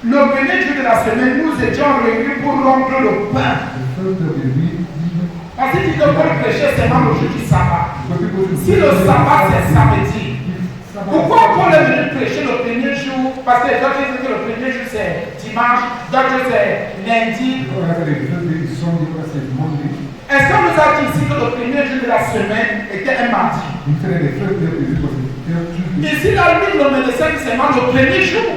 Le premier jour de la semaine, nous étions réunis pour rompre le pain. Parce qu'il dit que pour prêcher seulement le jour du sabbat. Si le sabbat c'est samedi, pourquoi Paul est venu prêcher le premier jour? Parce que d'autres disent que le premier jour c'est dimanche, d'autres c'est lundi. Est-ce qu'on nous a dit ici que le premier jour de la semaine était un mardi? Ici, la Bible le médecin dit seulement le premier jour.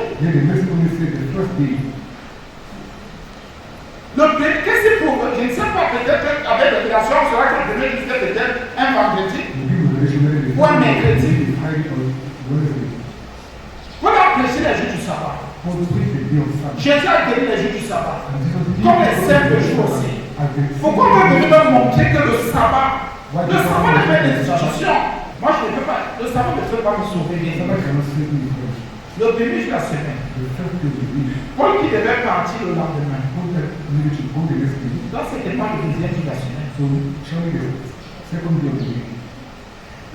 Qu'est-ce qu'il faut? Je ne sais pas, peut-être avec révélation, on saura que le premier jour c'était peut-être un vendredi ou un mercredi. Voilà prêcher les jours du sabbat. Jésus a guéri les jours du sabbat. Comme les simples jours aussi. Pourquoi on va venir me montrer que le sabbat n'est pas une institution? Moi je ne peux pas. Le sabbat ne peut pas me sauver. Le premier jour de la semaine. Paul qui devait partir le lendemain. Donc c'était pas le deuxième jour de la semaine.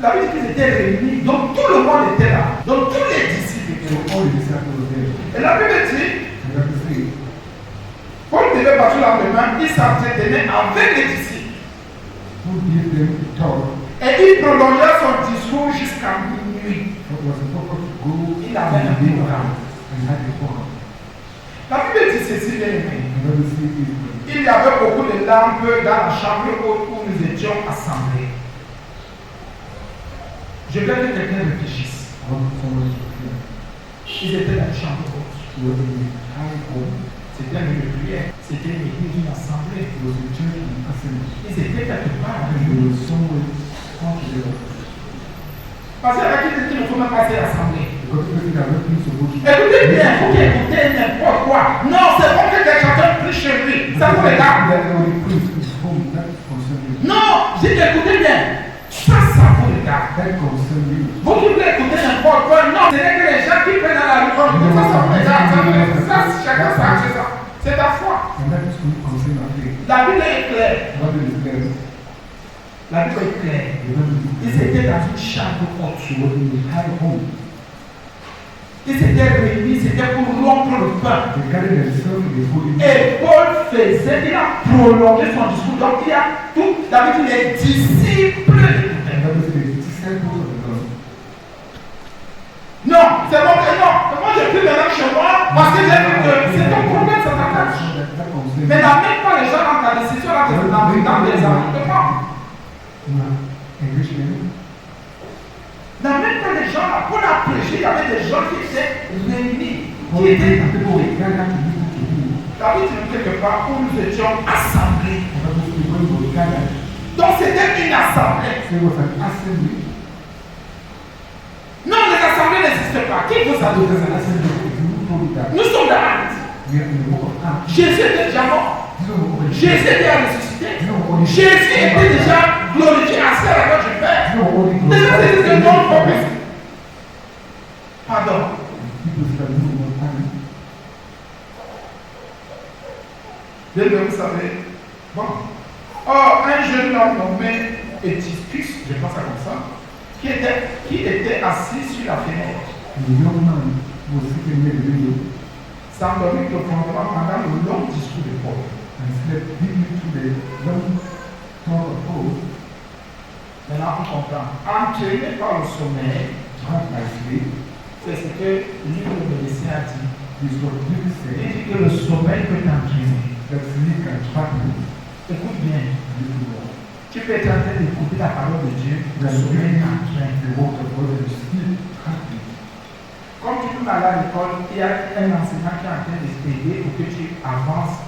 La Bible dit qu'ils étaient réunis, donc tout le monde était là, donc tous les disciples étaient là. Et la Bible dit, Paul devait partir le lendemain, il s'entretenait avec les disciples. Et il prolongea son discours jusqu'à minuit. Il avait un programme. La Bible dit ceci, bien aimé. Il y avait beaucoup de lampes dans la chambre où nous étions assemblés. Je veux que quelqu'un réfléchisse. Ils étaient dans la chambre haute. C'était un lieu de prière. C'était une église, une assemblée. Ils étaient quelque part. Parce qu'il y a qui ne faut même pas l'assemblée. Écoutez bien, il faut qu'il écoute n'importe quoi. Non, c'est bon que des chanteurs prient chez lui. Ça vous regarde. Non, j'ai dit écoutez bien. Ça vous regarde. Vous qui voulez écouter n'importe quoi, non, c'est que les gens qui prennent dans la rue, ça vous regarde. Ça, chacun ça. C'est ta foi. La Bible est claire. La Bible est claire. Ils étaient dans une chambre haute. Ils s'étaient réunis, c'était pour rompre le pain. Et Paul faisait, il a prolongé son discours. Donc il y a tout, David, les disciples. Non, c'est bon que non. Moi je prie maintenant chez moi parce que j'ai vu que c'est ton problème, c'est ta tâche. Mais n'amène pas les gens dans ta décision, là, dans les arrêtements. N'amène pas les gens là. Pour la prêcher, il y avait des gens qui étaient réunis. Qui étaient David dit quelque part où nous étions assemblés. Donc c'était une assemblée. Non, les assemblées n'existent pas. Qui vous a donné ça? Nous sommes dans l'acte. Jésus était déjà mort. Jésus était ressuscité. Jésus était déjà glorifié à ce la du Père. Déjà, c'est ce nom propre. Pardon. Bien, vous savez. Bon. Or, un jeune homme nommé Éticus, je pense à comme ça, qui était assis sur la fenêtre. S'endormit profondément pendant le long discours de Paul. Maintenant, on comprend. Entraîné par le sommeil, c'est ce que lui, le médecin, a dit. Il dit que le sommeil peut t'entraîner. Écoute bien. Tu peux être en train d'écouter la parole de Dieu, le sommeil t'entraîne. Comme tu peux aller à l'école, il y a un enseignant qui est en train de t'aider pour que tu avances.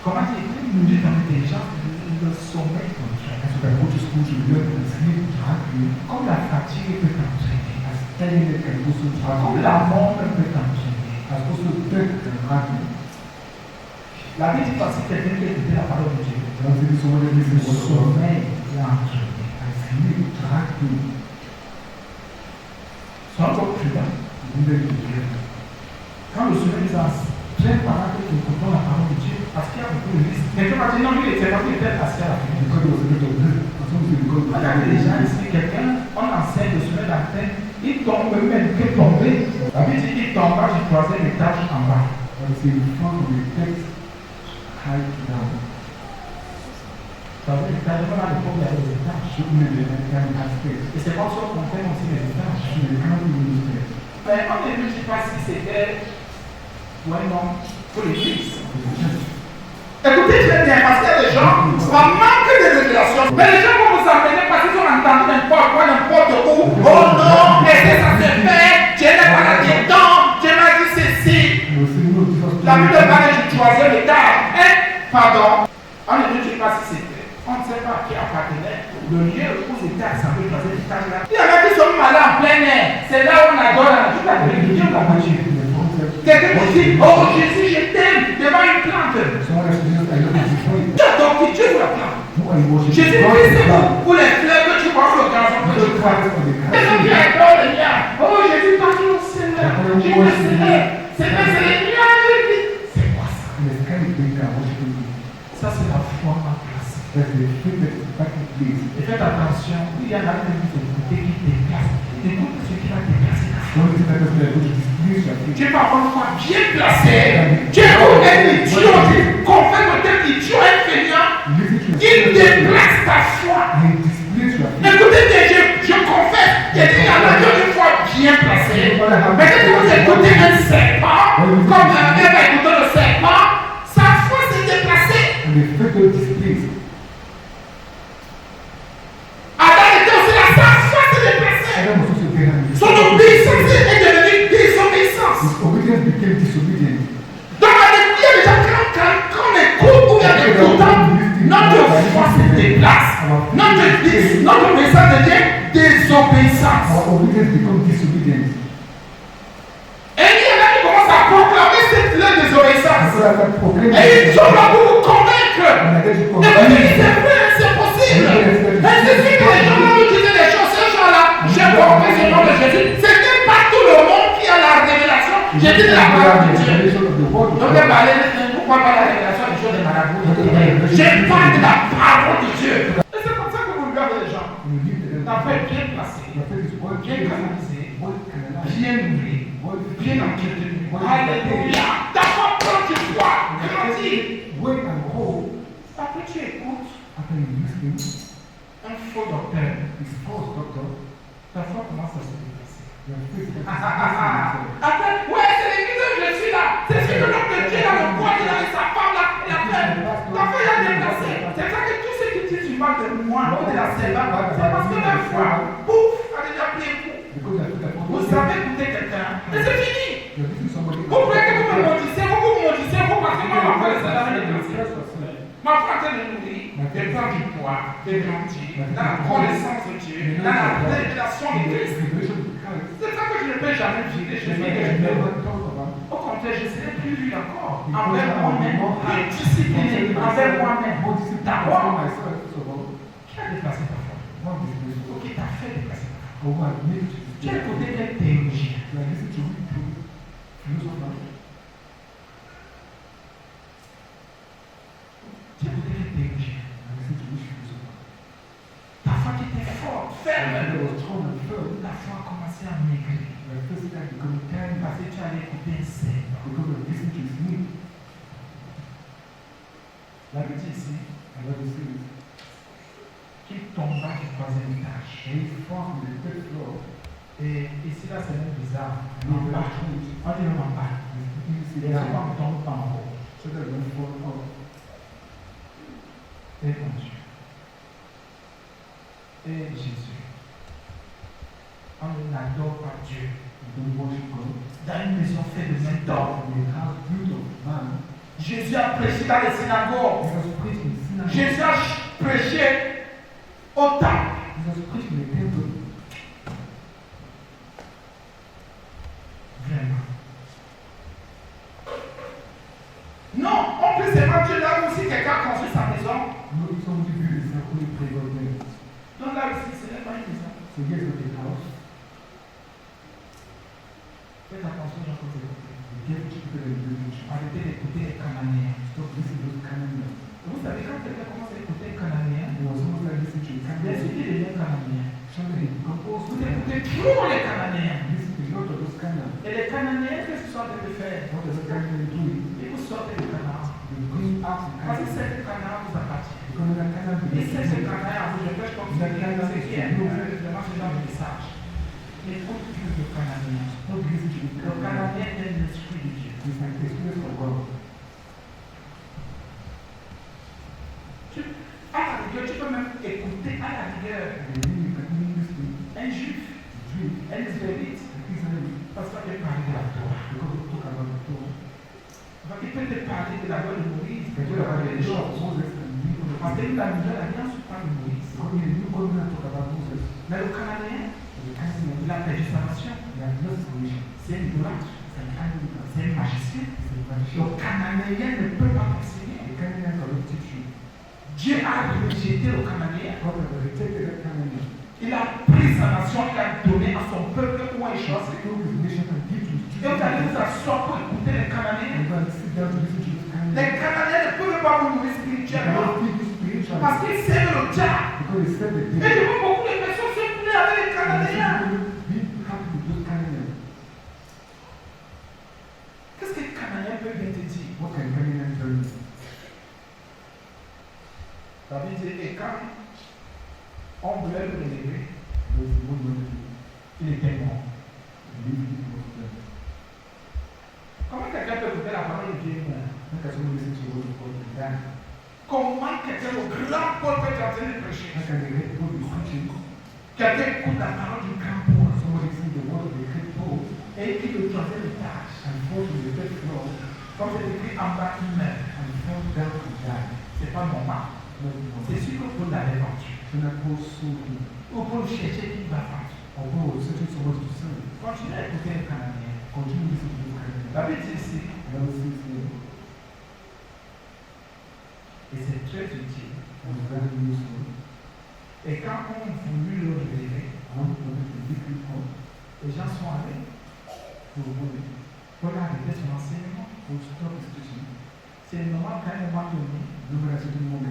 Comment tu es une minute en intelligence, le sommeil t'entraîne. Comme la fatigue peut t'entraîner. Comme la mort peut t'entraîner. La Bible dit parce que quelqu'un qui écoutait la parole de Dieu, le sommeil l'entraîner. Sois encore prudent. Quand le sommeil nous entraîne pendant que nous écoutons la parole de Dieu, parce qu'il y a beaucoup de risques. Quelqu'un m'a dit non, lui, il était assis à la fin. Regardez les gens ici, quelqu'un, on enseigne le sommeil d'entraîne, il tombe, même il peut tomber. La Bible dit qu'il tomba du troisième étage en bas. C'est une forme de texte high down. Troisième étage, on a le pauvre, il y a des étages. Et c'est comme ça qu'on fait aussi les étages. Mais on ne dit pas si c'était ou un homme pour l'église. Écoutez, je vais bien, parce qu'il y a des gens, ça manque de révélation. Mais les gens vont vous amener parce qu'ils ont entendu n'importe quoi, n'importe où. Oh non, est-ce que ça se fait? Dieu n'est pas là-dedans. Dieu m'a dit ceci. La Bible parle du troisième étage. Hein? Pardon. On ne dit pas si c'était. On ne sait pas à qui appartenait. Le lieu où c'était assemblé dans cet étage-là. Il y en a qui sont malades en plein air. C'est là où on adore toute la religion de la magie. Quelqu'un me dit, oh Jésus, je t'aime devant une plante. Tu adoptes Dieu pour la plante. Jésus Christ, c'est pour les fleurs que tu vois sur le gazon que tu crois. Les gens qui adorent les liens. Oh Jésus, pardon au Seigneur. Je te Seigneur. C'est pas c'est les liens. C'est quoi ça? Ça, c'est la foi en place. Et faites attention, il y en a qui t'écoutent qui te déplacent. Écoute ce qui va te déplacer. Tu es parfois bien placé. Tu es un idiot. Confère que tu es idiot inférieur. Il déplace ta foi. Écoutez, je confesse qu'il y a une foi bien placée. Mais quand vous écoutez un serpent, comme un mère va écouter le serpent, sa foi s'est déplacée. Adam était aussi là, sa foi s'est déplacée. Son obéissance est devenue désobéissance. Donc, il y a des gens quand on écoute ou il y a des écoutants, notre foi se déplace. Notre message devient désobéissance. Et il y en a qui commencent à proclamer cette désobéissance. Et ils sont là pour vous convaincre. Et vous dites, c'est vrai, c'est possible. Mais c'est sûr que les gens nous disaient des choses, ces gens-là, j'ai compris ce nom de Jésus. Ce n'est pas tout le monde qui a la révélation. J'ai dit la parole de Dieu. Donc, pourquoi pas la révélation des choses des marabouts? J'ai parlé de la parole de Dieu. Et c'est comme ça que vous regardez les gens. Ta foi est bien placée, bien canalisée, bien nourrie, bien entretenue. Alléluia. Ta foi prend du poids, grandit. Après, tu écoutes un faux docteur. Ta foi commence à se déplacer. Après, ouais, c'est l'église où je suis là. C'est ce que l'homme de Dieu là, le poids, il a sa femme là, il a fait. Ta foi est déplacée. C'est ça que tous ceux qui disent du mal de moi ou de la servante, c'est parce que la foi, pouf, a déjà pris un coup. Vous savez écouter quelqu'un, et c'est fini. Vous voulez que vous me maudissez, vous maudissez, vous parce que moi, ma foi, c'est la déplacée. Ma foi est de nourrir, de prendre du poids, de grandir, dans la connaissance de Dieu, dans la révélation de Christ. C'est ça que je ne peux jamais vivre. Je ne au contraire, je serai plus lui encore. Envers moi-même, plus discipliné, envers moi-même. D'abord, qui a déplacé ta foi? Ou qui t'a fait déplacer ta foi? Tu as écouté quelle théologie? Tu as écouté quelle théologie? Ta foi qui était forte, ferme. Ta foi a commencé à maigrir. Parce que tu allais écouter un serpent. La Bible dit ici, qu'il tomba du troisième étage. Et ici, là, c'est même bizarre. En bas, on dit même en bas. Les enfants ne tombent pas en haut. Et mon Dieu. Et Jésus. On n'adore pas Dieu. Dans une maison faite de main d'homme. Jésus a prêché dans les synagogues. Jésus a prêché au temple. Vraiment. Non, on peut seulement Dieu là où si quelqu'un a construit sa maison. Donc là aussi, ce n'est pas une maison. Faites attention à ce que vous écoutez. Arrêtez d'écouter les Cananéens. Vous savez, quand quelqu'un commence à écouter les Cananéens, bien sûr qu'il est Cananéen. Vous écoutez trop les Cananéens. Et les train de faire? What is the government doing? Et vous sortez du Canaan. They bring out the Parce que Canaan. c'est le Canaan vous appartient. Because the Canaan Et c'est ce belongs to Canaan, vous je prêche comme si c'est qui est vraiment ce genre de message. Écoute plus le Cananéen. not listen to the Le Canaan. Canadien est l'esprit de Dieu. It's like the Spirit of God. À la rigueur, tu peux même écouter à la rigueur And then you can even listen un juif, to dream, un israélite, the Israeli, parce qu'il peut parler de la Torah. because we talk about the Torah. Il peut te parler de la loi de Moïse, They il talk peut about parler the des law of choses. Moses and the new Parce que covenant. la nouvelle alliance parle de Moïse. Because in the new covenant talk about Moses, Mais le Canadien, and the Canaan, il a perdu sa nation. they have lost salvation. C'est une idolâtre, It's an idol. c'est un magicien. It's a Le magician. Canadien ne peut pas t'enseigner. The Canaan cannot teach you. Dieu a rejeté le Canadien. God has rejected that Canaan. Il a pris sa nation, il a donné à son peuple pour un He choisi. took his nation and give to his Et vous allez vous children. asseoir pour écouter les Canadiens. And go and sit down to listen to this Canaan. Les Canadiens ne peuvent pas vous nourrir They spirituellement cannot feed you spiritually. parce qu'ils servent le diable. Because they said Et they did. je vois beaucoup de personnes se plaindre avec les Canadiens. Be happy with those Canaan. Qu'est-ce que les Canadiens peuvent bien te dire? What can Canaan tell you? La Bible dit, et quand on voulait le relever, Because he won't want to il était mort. believe it was done. Comment quelqu'un peut écouter la parole de Dieu? How can someone listen to the word of God and die? Comment quelqu'un, le grand Paul peut être en train de prêcher? How can the great Paul be preaching? Quelqu'un écoute la parole du grand Paul Somebody see the word of the great Paul et qui le troisième étage. and fall to the third floor Comme c'est écrit en bas, il meurt. and fall down and die? C'est pas normal. Not normal. C'est sûr que Paul l'avait vendu. So that Paul sold him. Ou Paul cherchait qui va vendre. Or Paul was searching someone to sell. Continuez à écouter les Canadiens. Continue listening to this Canaan. La Bible dit ici, The Bible says here, et c'est très utile. and very useful, Et quand on voulut le relever, one of the big people les gens sont allés. who wanted Paul a arrêté son enseignement. to stop his teaching. C'est normal qu'à un moment donné, Remember at a certain moment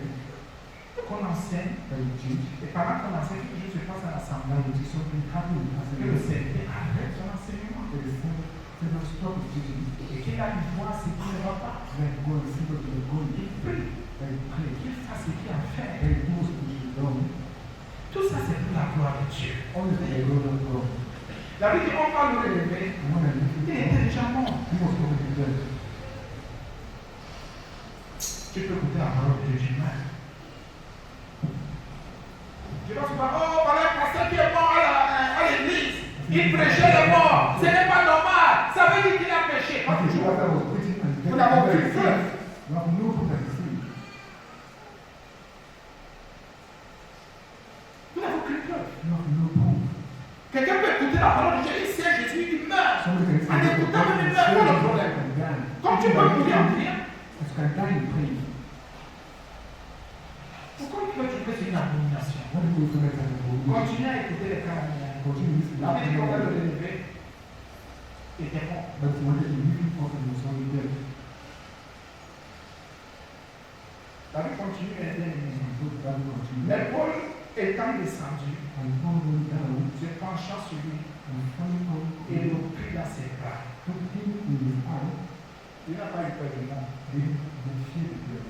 qu'on enseigne, that you teach, et pendant qu'on enseigne, quelque chose se passe à l'assemblée, now it is something happening as que le a Seigneur arrête son enseignement. there is some cannot stop his teaching. Et qu'il a une voix, ce qui ne va pas. Then go and see what you are going. Il prie, Then pray. qu'il fasse ce qu'il a à faire. Then do what you should do. Tout ça, c'est pour la gloire de Dieu. Always the glory of God. La Bible dit, on va le relever. And when I Il listen to était God, déjà mort. he was already dead. Tu peux écouter la parole de Dieu du mal. Je ne pense pas, oh, voilà un pasteur qui est mort à l'église. Il prêchait les morts. Ce n'est pas normal. Ça veut dire qu'il a péché. Pas After the toujours. pastor was preaching and Vous telling n'avez people aucune that preuve. you have no proof that he's free. Vous n'avez aucune preuve. You have no proof. Quelqu'un peut écouter la parole de Dieu. Il sait Jésus, il meurt. Somebody can En say, écoutant même, il meurt. Pas le problème. Comme tu peux mourir en priant. As you can die in praying. Pourquoi tu veux trouver c'est une abomination? What do you feel like an abomination? Continuez à écouter les Canadiens. Continue listening La Bible dit qu'on va le to relever. Il était mort. but he wanted to lift him up and he was only dead. La Bible continue à aider les maisons. So the Bible continues. Mais Paul étant descendu, And Paul went down se penchant sur lui and falling on et him, le prit dans ses bras. took him in his arms, Il n'a pas eu peur du monde. they feared him.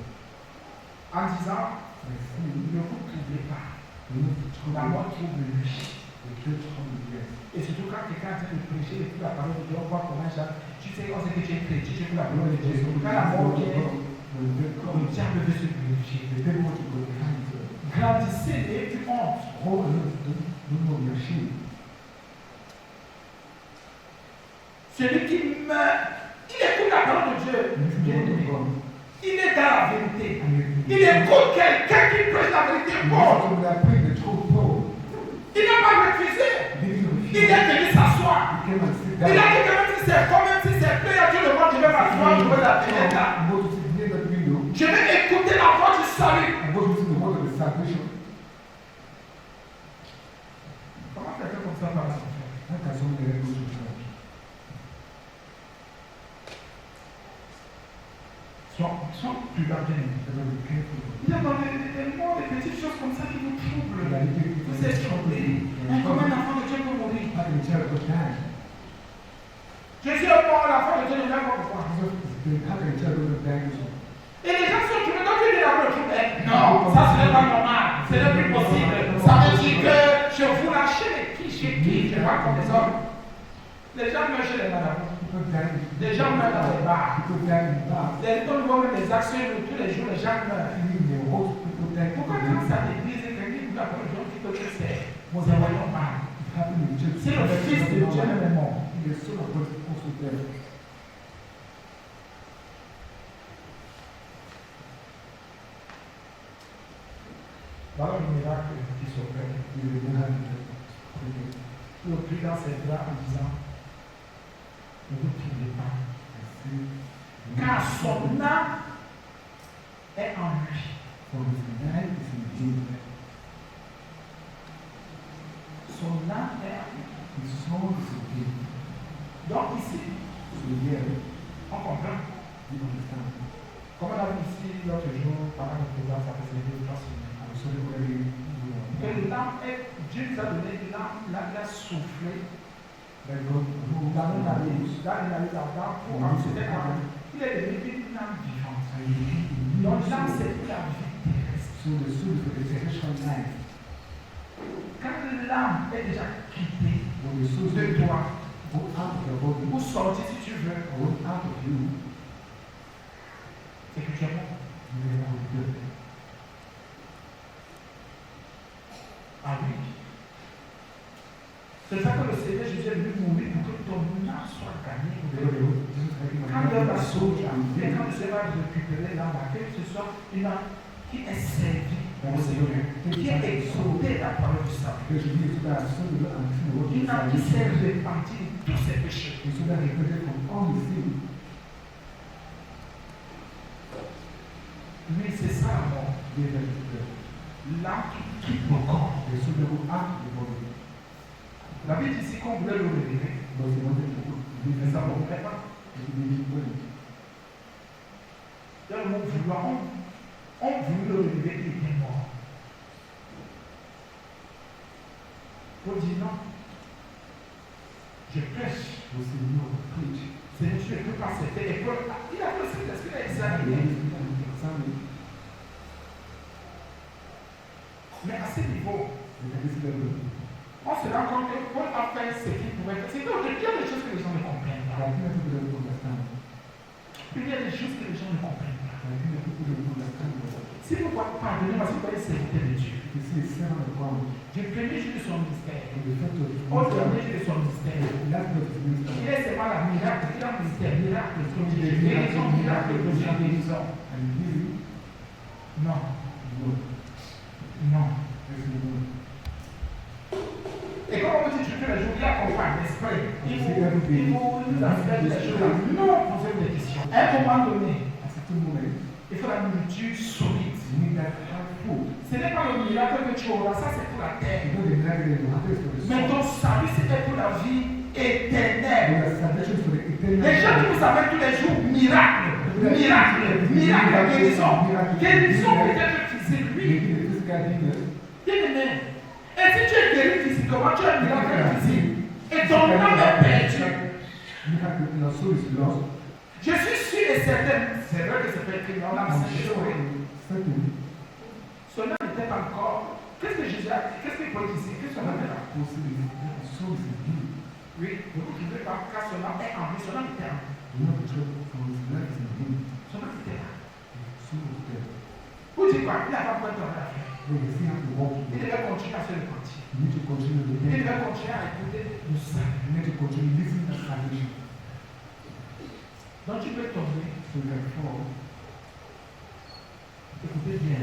En disant, By saying, ne vous troublez pas. do not trouble La mort trouble lui. the church from the dead. Et surtout quand quelqu'un est en train de prêcher et puis la parole de Dieu, on voit comment ça. Tu sais, on sait que tu es chrétien, tu es pour la parole de Dieu. Quand la mort vient, le diable veut se glorifier. The devil wants to glorify himself. Grandissez et puis honte. Oh, don't know your shame. Celui qui meurt, il écoute la parole de Dieu. Listen to the word of God. Il est dans la vérité. And Il écoute quelqu'un qui prêche la vérité. Bon, so that prayed the truth, Paul. il n'a pas refusé. He didn't Il refuse. est venu s'asseoir. He came and sit Il a down. dit que même si c'est comme même si c'est plein à tout le monde, je vais m'asseoir, je vais la tenir là. I'm going to sit near that window. Je vais écouter la voix du salut. I'm going to listen to the word of the salvation. Comment quelqu'un comme ça parle? How can somebody else go to church? Sois prudent, bien. They will be careful. Il y a dans des mots, des petites choses comme ça qui vous troublent. Vous êtes troublés. And Comment un enfant de Dieu peut mourir? how can the child of God die? Jésus est mort, l'enfant de Dieu ne Et les gens sont tournés, donc ils disent non, ça ce n'est pas normal, ce n'est plus possible. Ça veut dire que je vous lâche chez qui je vois comme des hommes. Les gens meurent chez les madames. Les gens meurent dans les bars. Les gens voient les actions tous les jours, les gens meurent. Pourquoi quand ça l'église et quelqu'un dit à les gens qui te disent c'est mon envoyons mal. Si le fils de Dieu est mort. Voilà le miracle qui s'opère. Le prie dans ses bras en disant ne vous trouvez pas. Car son âme est en lui. Son âme est en lui. Donc ici, on comprend. Comme on a vu ici l'autre jour, pendant le programme, ça fait 2 ou 3 semaines. Et l'âme est, Dieu nous a donné l'âme, il a soufflé. Dans une analyse là-dedans pour ensuite il est devenu une âme vivante. Donc l'âme c'est pour la vie terrestre. Quand l'âme est déjà quittée de toi, ou sortie si tu veux, c'est que tu es mort. Ah oui. C'est ça que le Seigneur Jésus est venu mourir pour que ton âme soit gagnée. Quand l'homme a sauvé, et quand le Seigneur va récupérer l'âme, que ce soit une âme qui est servie au Seigneur, qui est exaltée la parole du salut. Une âme qui s'est repentie de tous ses péchés. Mais c'est ça la mort. L'âme qui quitte le corps. La Bible dit ici qu'on voulait le révéler. Mais ça ne me plaît pas. Il y a le mot vouloir. On voulait le révéler qu'il était mort. On dit non. Je prêche. Seigneur, tu ne peux pas accepter l'école. Il a fait ce qu'il a examiné. Mais à ce niveau, on se rend compte que Paul a fait ce qu'il pouvait faire. C'est qu'il y a des choses que les gens ne comprennent pas. Il y a des choses que les gens ne comprennent pas. Si vous pardonnez, parce que vous êtes serviteur de Dieu. Du premier jour de son ministère, au dernier jour de son ministère, il est seulement la miracle, il a un ministère, miracle, guérison, miracle, guérison. Non. Non. Et comme on dit tous les jours, il accompagne l'esprit. Il vous affecte les choses. Non, posez des questions. À un moment donné, il faut la nourriture solide. Ce n'est pas le miracle que tu auras, ça c'est pour la terre. Mais ton salut c'était pour la vie éternelle. Les gens qui vous appellent tous les jours, miracle, guérison. Guérison peut-être physique, oui. Bien-aimé. Et si tu es guéri physiquement, tu as un miracle physique. Et ton âme est perdue. Je suis sûr et certain, c'est vrai que c'est pas écrit dans l'âme, c'est échoué. Son âme n'était pas encore. Qu'est-ce que Jésus a dit? Qu'est-ce qu'il faut dire ici? Qu'est-ce que son âme est là? Oui, vous ne trouvez pas car son âme est en lui, son âme était en lui. Son âme était là. Vous dites quoi? Il n'a pas besoin de la faire. Il devait continuer à se repentir. Il devait continuer à écouter le salut. Donc tu peux tomber. Écoutez bien.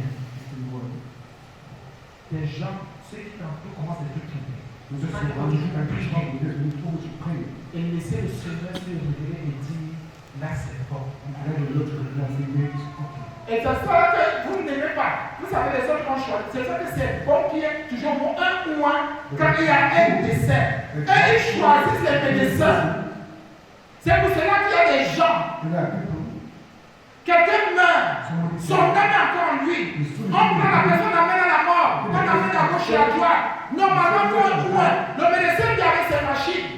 Des gens, ceux qui t'entourent commencent à te tromper. Et laisser le Seigneur se révéler et dire, là c'est bon. Et c'est ça que vous n'aimez pas. Vous savez, les autres ont choisi. C'est ça que c'est bon qui est toujours bon. Un mois, quand il y a un décès. Et ils choisissent les médecins. C'est pour cela qu'il y a des gens. Quelqu'un meurt. Son âme est encore en lui. On prend la personne, on l'amène à la mort. On l'amène à gauche et à droite. Normalement, pour un point, le médecin qui avait ses machines.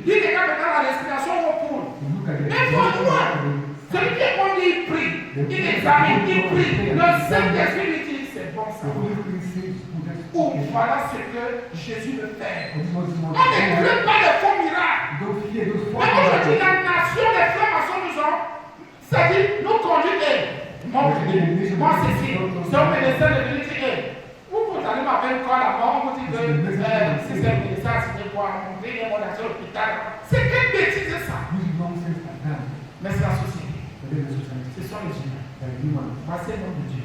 Il regarde maintenant la respiration au poule. Mais pour un point. il examine, il prie. Le Saint-Esprit lui dit, c'est bon ça. Ou voilà ce que Jésus veut faire. On ne craint pas les faux miracles. Mais aujourd'hui, la nation des frères maçons nous ont, c'est-à-dire, nous conduisent. Moi, c'est si on me laisse de venir dire, vous allez m'appeler quoi la mort, vous dites que si c'est un médecin, c'est quoi, mon pays est mon dans l'hôpital. C'est quelle bêtise ça? Mais c'est la société. Ce sont les humains. Voici le nom de Dieu.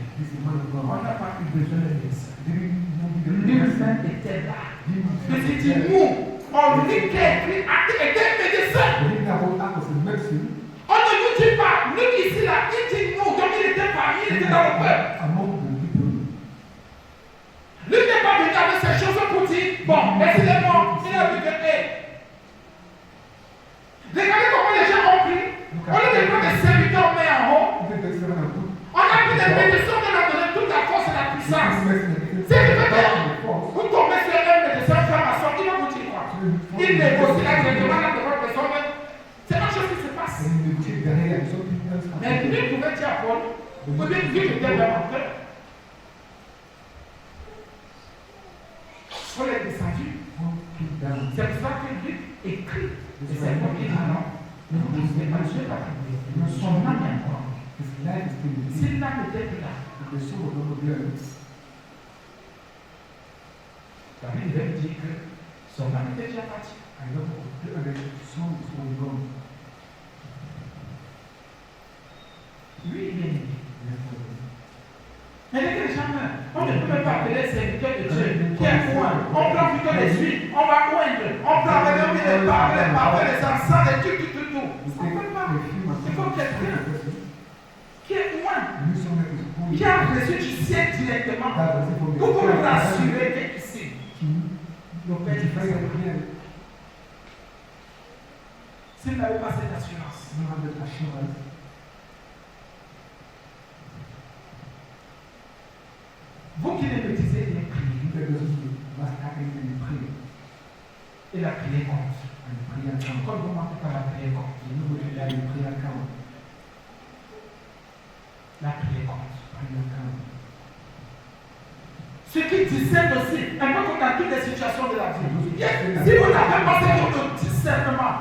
On n'a pas eu besoin de médecin. L'humain était là. Il dit, nous, on dit qu'il était médecin. On ne nous dit pas, nous ici là, il dit nous, donc il était parmi, il était dans le peuple. Lui n'est pas venu avec ces choses pour dire, bon, excusez-moi, il a vu que, regardez comment les gens ont pris. On lieu de prendre des serviteurs mais en haut, on a pris des médecins qui ont donné toute la force et la puissance. C'est que peut-être, vous tombez sur un médecin, frère maçon, il va vous dire quoi? Il négocie là directement dans votre personne. C'est la chose qui se passe. Mais lui pouvait dire à Paul, vous pouvez dire que Dieu est mon cœur. Paul est descendu. C'est pour ça que Luc écrit. Et c'est moi qui dis non. Ne vous posez pas, je ne vais pas prier. Son âme est encore. Si l'âme était plus là, la Bible va dire que son âme était déjà partie. Lui, il est né. Mais les gens, on ne peut pas appeler les serviteurs de Dieu qui est loin. On prend plutôt les huiles, on va oindre, on prend les parfums, les encens, les trucs, tout. On ne peut pas. Il faut quelqu'un qui est loin, qui a reçu du ciel directement pour vous rassurer qu'ici, le Père du Frère. Si vous n'avez pas cette assurance, vous qui les maîtrisez, les priez. Et la prière compte. Quand vous manquez pas la prière compte. La prière compte. Ce qui discerne aussi, un peu comme dans toutes les situations de la vie. Si vous n'avez pas ce discernement,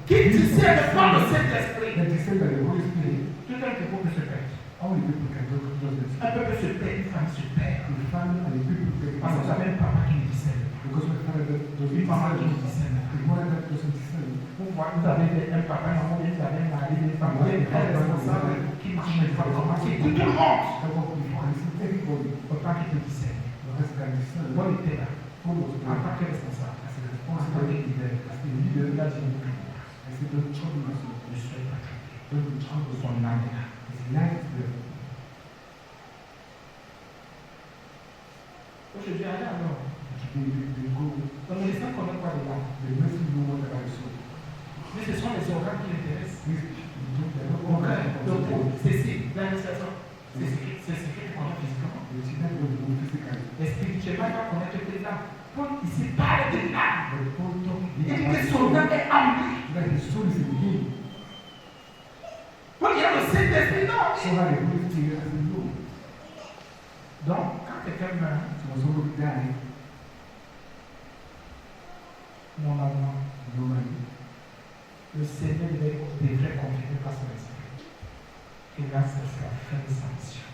qui discerne pas le Saint-Esprit, tout un peu peut se perdre. Un peuple se perd, une femme se perd. Parce que vous avez un papa qui me discerne. Une maman qui me discerne. Vous avez un papa, une maman, vous avez un mari, une femme, vous avez un responsable qui marche une femme, qui écoute tout le monde. Autant qu'il te discerne. Paul était là. En tant que responsable. En tant que leader. Il a dit ne soyez pas troublés. Son âme est là. Aujourd'hui, allez alors. Donc, les gens ne connaissent pas les langues. Mais ce sont les organes qui l'intéressent. Donc, c'est ici, l'administration. C'est ce qui est connaît physiquement. Et spirituellement, il va connaître tes langues. Paul ici parle de l'âme. Il dit que son âme est en lui. Paul, il y a le Saint-Esprit, non? Donc, quand quelqu'un meurt, normalement, le Seigneur devrait confirmer par son esprit. Et là, ça sera fin de sa mission.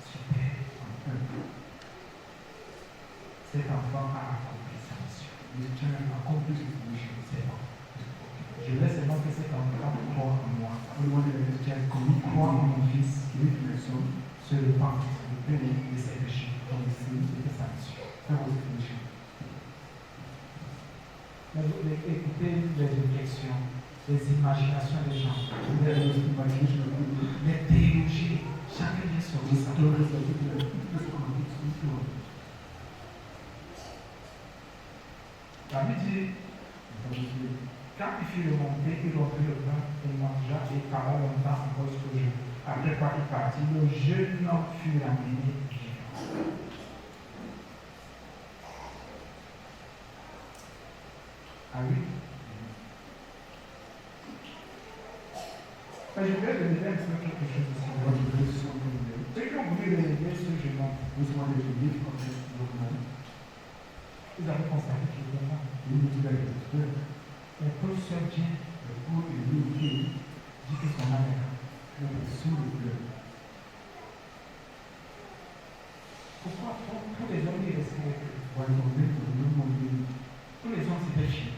Super. Cet enfant a accompli sa mission. C'est bon. Je laisse seulement que cet enfant croit en moi. Croit en mon fils. Se repent de ses péchés. C'était sa mission. Écoutez les réflexions, les imaginations des gens, les théologies, chacun vient sur ça. La Bible dit, quand il fut remonté, il reprit le pain, il mangea et parla longtemps encore jusqu'au jour. Après quoi il partit, le jeune homme fut ramené vivant. Ah oui? Mais je voulais demander un peu quelque chose ici. Ceux qui ont voulu lever ce jeune homme, vous avez constaté qu'il est mort. Mais Paul seul vient, dit que son âme est là. Pourquoi tous les hommes y restaient? Tous les hommes s'étaient finis.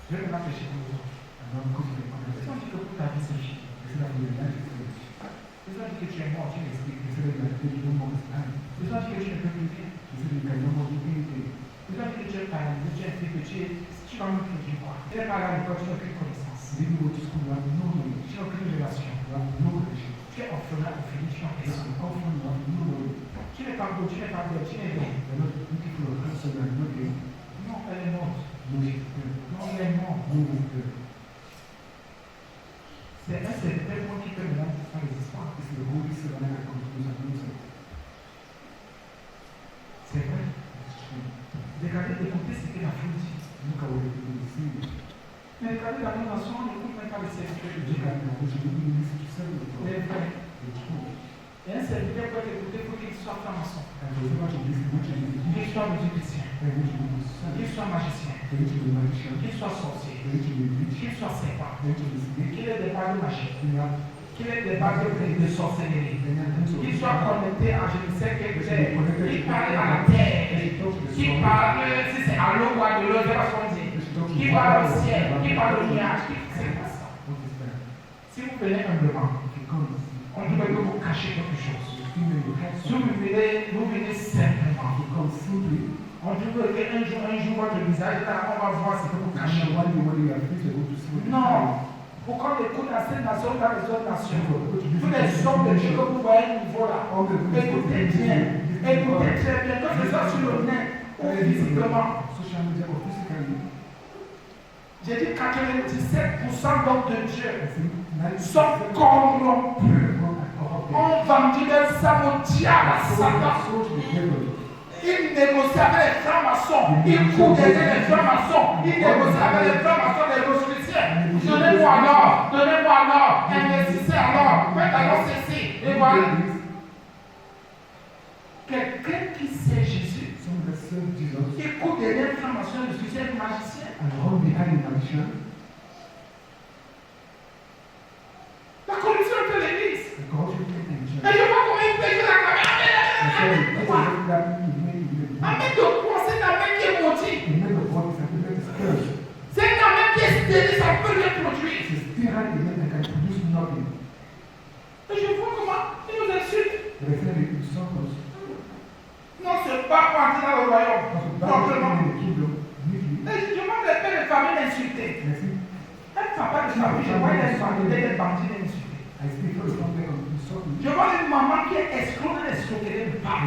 Je vais maintenant réfléchir aux autres. Ils ont dit que pour ta vie c'est fini. Ils ont dit que tu es mort, tu l'expliques. Ils ont dit que tu ne peux plus vivre. Ils ont dit que tu es paralysé, tu es fait que tu vas me plus voir. Tu n'es pas là à l'école, tu n'as aucune connaissance. Tu n'as aucune relation. Tu es orphelin, orpheline, tu n'as rien. Tu n'es pas beau, tu n'es pas belle, tu n'es rien. Non, elle est morte. Non, elle est morte. C'est un secret moi qui peut me rendre dans les histoires. C'est vrai. Regardez, écoutez ce que la foule dit. Mais regardez la nation, on n'écoute même pas les serviteurs de Dieu. Les vrais. Et un serviteur peut écouter pour qu'il soit franc-maçon. Qu'il soit musicien. Qu'il soit magicien. Qu'il soit sorcier. Qu'il soit serpent. Qu'il ait des bagues magiques. Qu'il ait des bagues de sorcellerie. Qu'il soit connecté à je ne sais quel terre. Qu'il parle à la terre. Qu'il parle, si c'est à l'eau ou à de l'eau, c'est pas ce qu'on dit. Qu'il parle au ciel. Qu'il parle au nuage. C'est pas ça. Si vous venez humblement, on ne peut que vous cacher quelque chose. Si vous venez simplement. On ne peut qu'un jour, votre visage, là, on va voir ce que vous cachez. Non. Pourquoi on écoute la seule nation dans les autres nations? Tous les hommes de Dieu que vous voyez à ce niveau-là, écoutez bien. Écoutez très bien. Que ce soit sur le net ou physiquement. J'ai dit 97% d'hommes de Dieu sont corrompus. On vendit leur âme au diable, à Satan. Ils négocient avec les francs-maçons. Ils courent derrière les francs-maçons. Ils négocient avec les francs-maçons des Rosicruciens. Donnez-moi alors. Investissez alors. Faites alors ceci. Et voilà. Quelqu'un qui sait Jésus, il court derrière les francs-maçons des Rosicruciens et magiciens. La corruption de l'église. Et je vois comment il paye la caméra. Amen de quoi? C'est un mec qui est maudit. C'est un mec qui est stérile, ça peut rien produire. Et je vois comment il nous insulte. Non, c'est pas pour entrer dans le royaume. Et je demande les pères de famille d'insulter. Un papa de famille, je vois les familles des bandits d'insulter. Je vois une maman qui est escroque de l'escroquerie de part.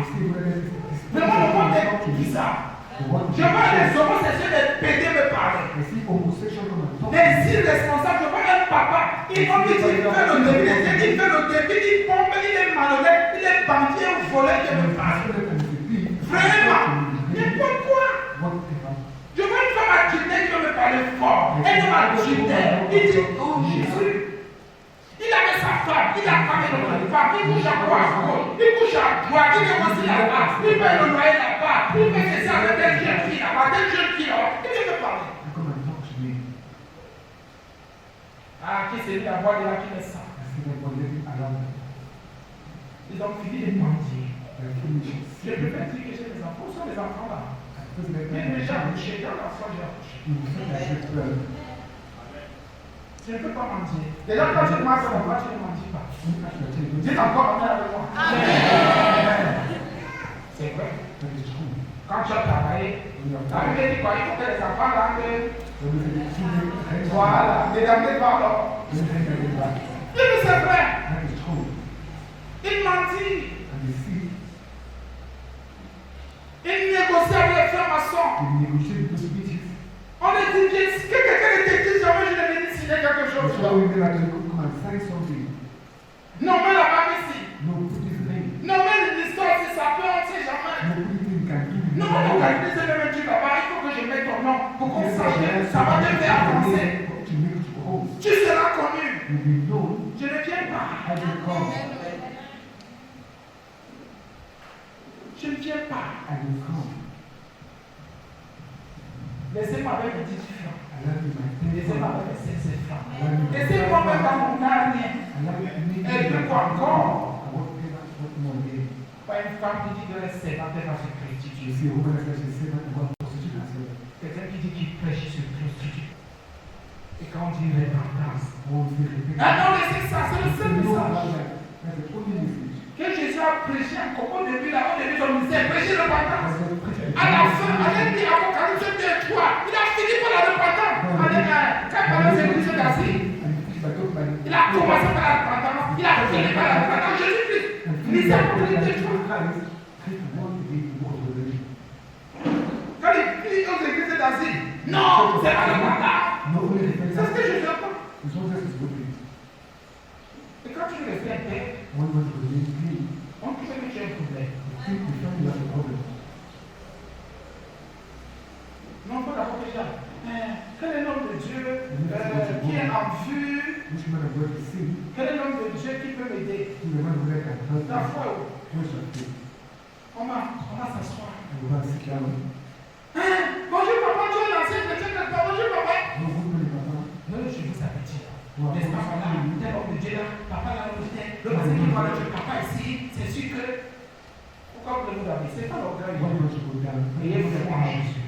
Vraiment, le monde est bizarre. Je vois les homosexuels des PD me parler. Les irresponsables, je vois un papa, il fait le débit, il pompe, il est malhonnête, il est bandit ou voleur qui me parle. Vraiment, n'importe quoi. Je vois une femme à Judaï qui veut me parler fort. Elle est à Judaï. Il dit, oh Jésus. Il avait sa femme, il a pas une autre femme, il couche à quoi? Il couche à droite, il est aussi là-bas, il paye le loyer là-bas, il fait ça avec des jeunes filles là-bas, des jeunes filles là-bas. Il vient me parler. Ah, qui s'est mis à boire de là qui met ça? Ils ont fini de mentir. Je peux pas dire que j'ai des enfants, où sont les enfants là? J'ai déjà accouché, dans la soirée j'ai accouché. Je ne peux pas mentir. Déjà, quand tu commences à voir, tu ne mentis pas. Dites encore amen avec moi. Amen. C'est vrai. Quand tu as travaillé, la Bible dit quoi? Il faut que les enfants l'enlèvent. Voilà. Les dames ne parlent pas. Il dit c'est vrai. Il mentit. Il négocie avec les francs-maçons. On est dit que quelqu'un était dit, jamais je ne vais pas signer quelque chose. Non, mais la Bible ici. Non, mais l'histoire, c'est ça peut, on ne sait jamais. Non, on va dire, c'est le même Dieu là-bas, il faut que je mette ton nom pour qu'on sacher, ça va te faire avancer. Tu seras connu. Je ne viens pas. Je ne viens pas. Laissez-moi avec les 10 francs. Laissez-moi avec les 5 francs. Laissez-moi mettre dans mon dernier. Et puis quoi encore? Pas une femme qui dit de la servante, elle va se prostituer. Quelqu'un qui dit qu'il prêche se prostitue. Et quand on dit repentance. Ah non, laissez ça, c'est le seul message. Que Jésus a prêché encore au début, là, au début de son ministère, prêché le repentance. À la fin, avec dit Apocalypse 2 et 3, il a fini par la repentance. Quand il a fait d'asile, il a commencé par la repentance, il a fini par la repentance. Jésus-Christ, miséricorde de toi. Quand il prie aux églises d'asile, non, c'est pas le repentance. C'est ce que je veux pas. Et quand tu le fais un père, on peut faire que tu as un problème. Non, pas d'abord déjà. Quel est l'homme de Dieu qui est en vue? Quel est l'homme de Dieu qui peut m'aider? La foi. On va s'asseoir. Bonjour papa, tu es l'ancien chrétien de toi. Bonjour papa. Non, je vous appétit. N'est-ce pas, voilà, tel homme de Dieu là, papa là, le passé qui voit le Dieu, papa ici, c'est sûr que. Pourquoi vous voulez vous c'est pas l'orgueil. Ayez vraiment en Jésus.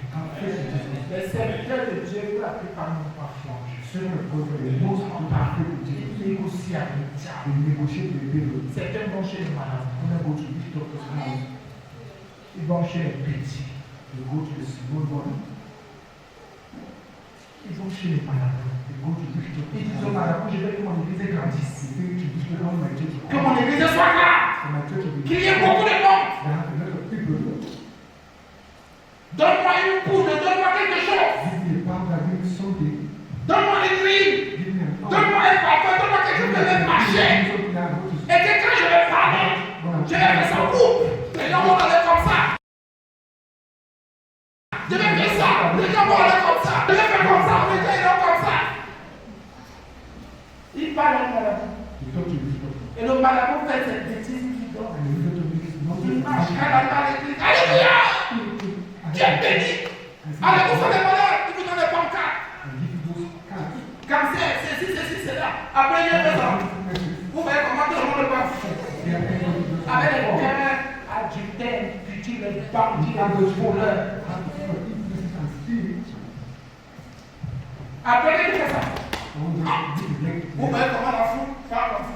Les serviteurs de Dieu, pour la plupart, n'ont pas foi en Jésus. Ils n'osent pas négocier avec le diable. C'est un bon chez les malades. Ils vont chez les petits. Ils vont chez les malades. Ils disent aux malades, je veux que mon église grandisse. Que mon église soit grande. Qu'il y ait beaucoup de monde. Donne-moi une poudre, donne-moi quelque chose. Donne-moi une huile. Donne-moi un parfum, donne-moi quelque chose qui va marcher. Et que quand je vais parler, je vais faire ça coupe. Les gens vont aller comme ça. Je vais faire ça. Les gens vont aller comme ça. Je vais faire comme ça. Les gens vont comme ça. Il parle au marabout. Et le marabout fait cette bêtise qui donne. Il marche quand il va à l'église. Alléluia! Dieu béni. Allez, vous faites des malades, ils vous donnent des pancartes. Cancer, c'est là. Après, il y a des gens. Vous voyez comment tout le monde le passe. Avec les cœurs adultères, puis les bandits, les voleurs. Après, il fait ça. Vous voyez comment la foule parle comme ça.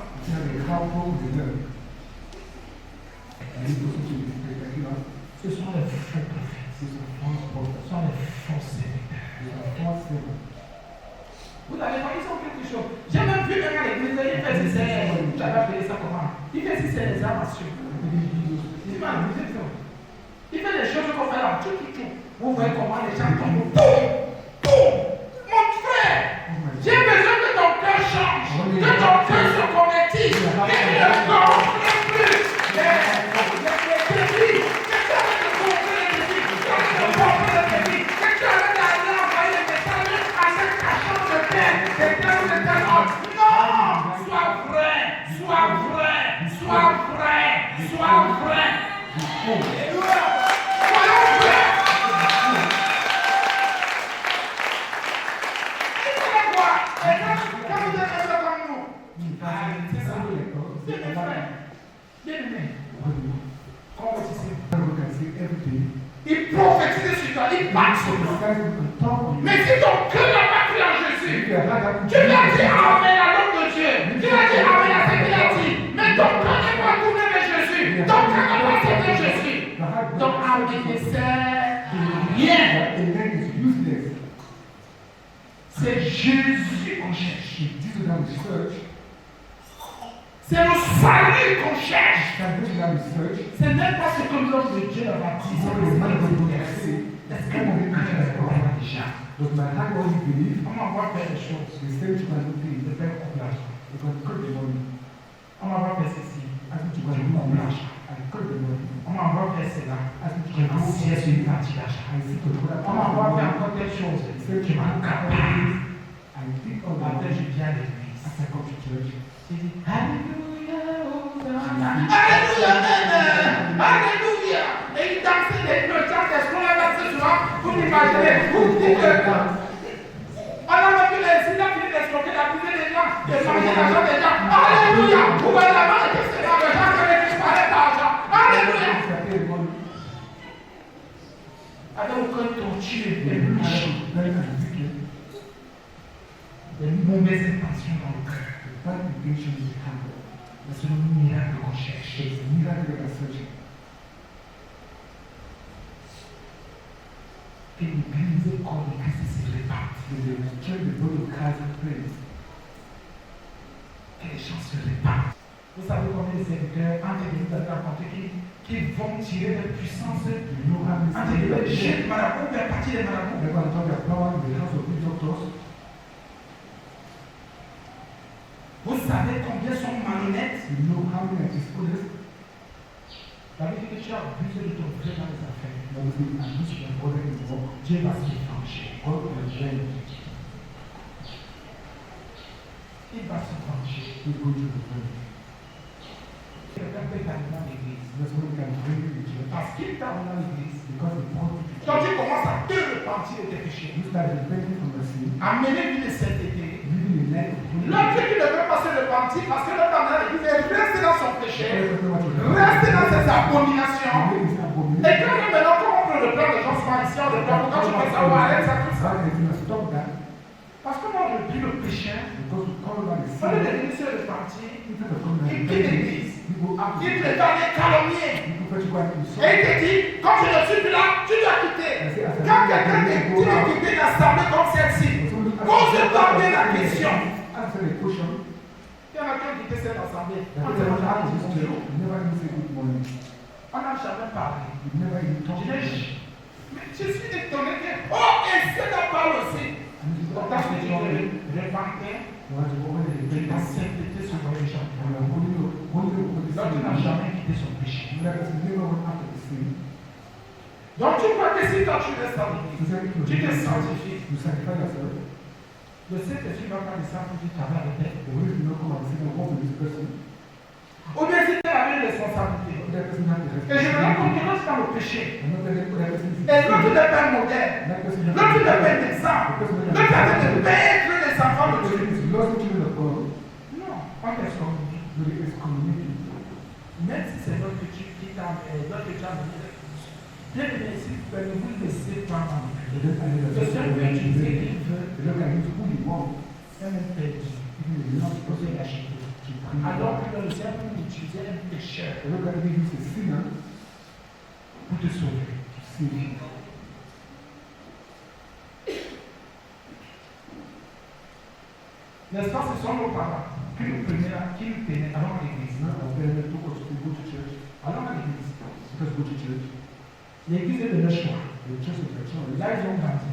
Ce sont les faux prophètes. Ce sont les faux serviteurs. Vous avez pas, ils sont quelque chose. J'ai même vu quelqu'un à l'église, il fait si c'est. J'avais appelé ça comment? Il fait si c'est les armations. Il m'a amusé ça. Il fait des choses qu'on fait là, tout. Vous voyez comment les gens tombent. Boum! Mon frère! J'ai besoin que ton cœur change. Que ton cœur se convertisse. Que le corps ne plus. Sois vrai. Alléluia. Soyons vrais. Et quoi? Et quand vous êtes comme nous, c'est ça. Bien aimé. Bien aimé. Il prophétise sur toi, il parle sur toi. Mais si ton cœur n'a pas cru en Jésus, tu l'as dit Amen à l'homme de Dieu. Tu l'as dit Amen à ce qu'il a dit. Mais ton cœur n'est pas tourné vers Jésus. Ton cœur n'est pas tourné vers Jésus. Ton Amen ne sert rien. C'est Jésus qu'on cherche. C'est le salut qu'on cherche. Ce n'est pas ce que l'homme de Dieu a dit. Est-ce que mon cœur est déjà? On m'envoie faire des choses. Je vais couper l'argent. On m'envoie faire ceci. Je coupe l'argent. On m'envoie faire cela. Je m'assieds sur une ventilation. On m'envoie faire encore telle chose. Je m'accapare. Après, je viens à l'église. Je dis Alléluia, Hosanna. Alléluia, Amen. Alléluia. Et il dansait des chants, est-ce qu'on a dansé souvent? Vous imaginez, vous dites que. On a vu les îles, il a fini d'escroquer la prison des gens, de manger l'argent des gens. Alléluia. Vous voyez la main de ces gens, les gens qui avaient disparu d'argent. Alléluia. Avec aucun torture, des bouches, des mauvaises intentions dans le cœur. C'est le miracle qu'on cherche. Que l'église comme Christ se répande. Que les gens se répandent. Vous savez combien de serviteurs, entre les vous avez rencontré qui vont tirer leur puissance entre les jeunes marabouts vers partir des marabouts. Vous savez combien sont malhonnêtes? La vie que tu as abusé de ton frère dans les affaires. Dieu va se venger. Il va se venger. Quelqu'un peut t'amener dans l'église. Parce qu'il t'a amené dans l'église. Quand tu commences à te repentir de tes péchés, amener de sainteté. L'autre qui ne veut pas se repentir parce que l'autre amené dans l'église est resté dans son péché, resté dans ses abominations. Et quand même maintenant, comment on peut reprendre les gens souvent ici, on reprend, quand tu fais ça, on arrête ça, tout ça. Parce que moi, je dis le péché, au lieu de venir se repentir, il quitte l'église. Il te donne des calomnies. Et il te dit, quand je ne suis plus là, tu dois quitter. Quand quelqu'un te dit de quitter une assemblée comme celle-ci, pose bien la question. Il y en a qui ont quitté cette assemblée. On n'a jamais parlé. Mais je suis étonné que. Oh, et c'est la parole aussi. Pourtant, je dis que repentir de ta sainteté sur les gens. L'autre n'a jamais quitté son péché. Donc tu crois que si toi tu restes dans l'église, tu te sanctifies. Le Saint-Esprit va pas descendre pour dire que tu avais arrêté. Ou bien si tu avais une responsabilité. Et je me rends compte que quand tu es dans le péché, et l'autre n'est pas un modèle, l'autre n'est pas un exemple, l'autre a de mettre les enfants de Dieu. Non, on t'excommunie. Même si c'est l'autre que tu t'as amené, bien aimé, si vous ne laissez pas dans le cœur, le seul que tu sais qu'il veut, c'est un perdu. Alors que le Seigneur peut utiliser un pécheur pour te sauver. N'est-ce pas, ce sont nos parents qui nous tenaient allons à l'église. Allons à l'église. L'église est de leur choix. Là, ils ont grandi.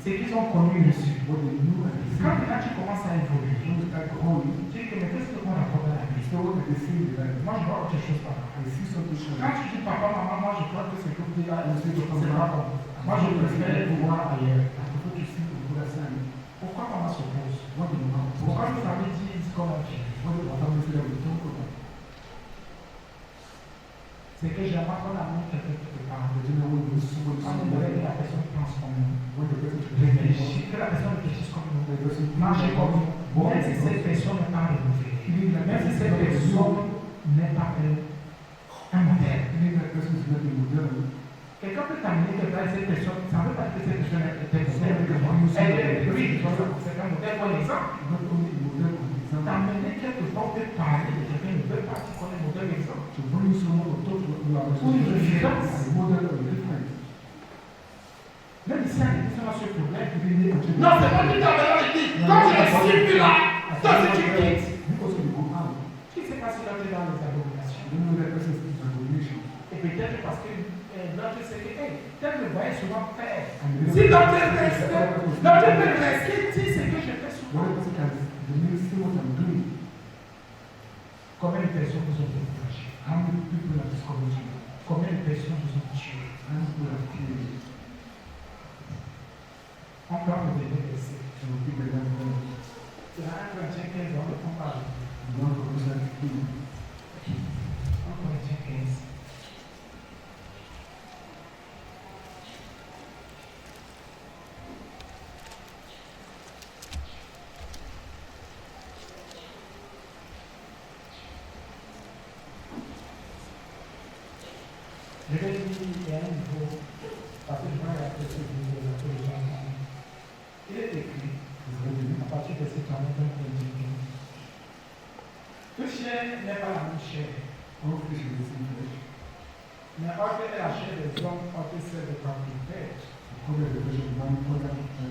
C'est qu'ils ont connu Jésus. Quand là, tu commences à évoluer, tu dis que mais qu'est-ce qu'on apporte à la vie? Moi, je vois autre chose par là. Quand tu dis papa, maman, moi, je crois que c'est que c'est pas bon. Moi, je préfère pouvoir ailleurs. Pourquoi maman s'oppose? Pourquoi nous avons dit comme on fait? C'est que j'aime pas qu'on amène quelqu'un quelque part. On aimerait que la personne pense comme nous. Réfléchir, que la personne réfléchisse comme nous. Marcher comme nous. Même si cette personne n'est pas renouvelée. Même si cette personne n'est pas un modèle. Quelqu'un peut t'amener quelqu'un et cette personne, ça ne veut pas dire que cette personne est un modèle. Elle est, oui, c'est un modèle pour l'exemple. T'amener quelque part, peut parler de quelqu'un, ne veut pas qu'on est modèle exemple. Ou une référence. Même ici, à l'église, on a ce problème. Non, c'est pas tout à l'heure, je dis, quand je ne suis plus là, toi, si tu quittes. Qui s'est passé là, tu es dans les abominations. Et peut-être parce que l'autre sait que, tel le voyait souvent faire. Si l'autre peut rester, dis ce que je fais souvent. Combien de personnes vous ont découragé? How many people have discovered you? Combien de personnes vous ont tué? How many people have killed you? On parle de verset. So people that know C'est un Corinthiens 15, on parle. you don't represent you. 1 Corinthiens 15. Je vais dire, il y a un niveau, parce que je vais rappeler ce niveau de la gens. Il est écrit, à partir de cette année, toute chair n'est pas la même chair. All fish is the same fish. Mais entre la chair des hommes, entre celle des quadrupèdes, According to the vision, one product of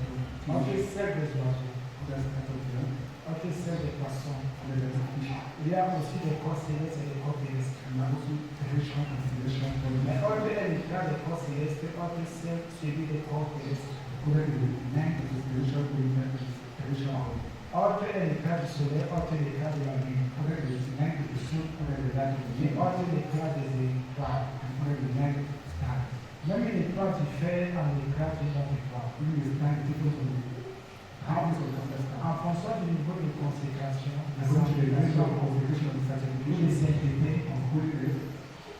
entre celle des oiseaux, that's part of the entre celle des poissons. other than the fish. Il y a aussi des corps célestes et des corps terrestres. And also terrestrial and celestial Mais bodies. entre les cas des corps célestes, entre celui des corps terrestres. According to the man of the spiritual body, man of the terrestrial body. Entre les cas du soleil, entre les cas de la lune. According to the man of the sun, according to the light of the Et day, entre les cas des étoiles. and according to the man of the star. Même une étoile diffère en éclat d'une autre étoile. Even the star is different from the houses of the star. En fonction du niveau de consécration, de According to the level sanctification of consecration and ou de sanctification sainteté, of holiness,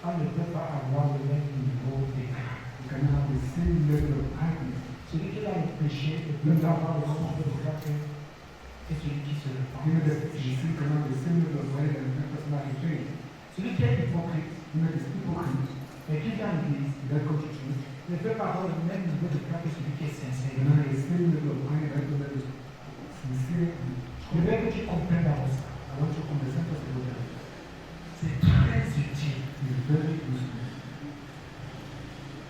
on ne peut pas avoir le même niveau d'éclat. you cannot have the same level of highness. Celui qui a le péché ne peut pas avoir le même niveau d'éclat que celui qui se Even repent. the sin cannot have the same level of highness as the person that is faith. Celui qui est hypocrite Even the hypocrite et qui vient à l'église that comes to church ne peut pas avoir le même niveau d'éclat que celui qui est sincère. cannot have the same level of highness as the person that is sincere and Je veux que tu comprennes d'abord ça. I want you to understand first of all that C'est très utile. it is very useful.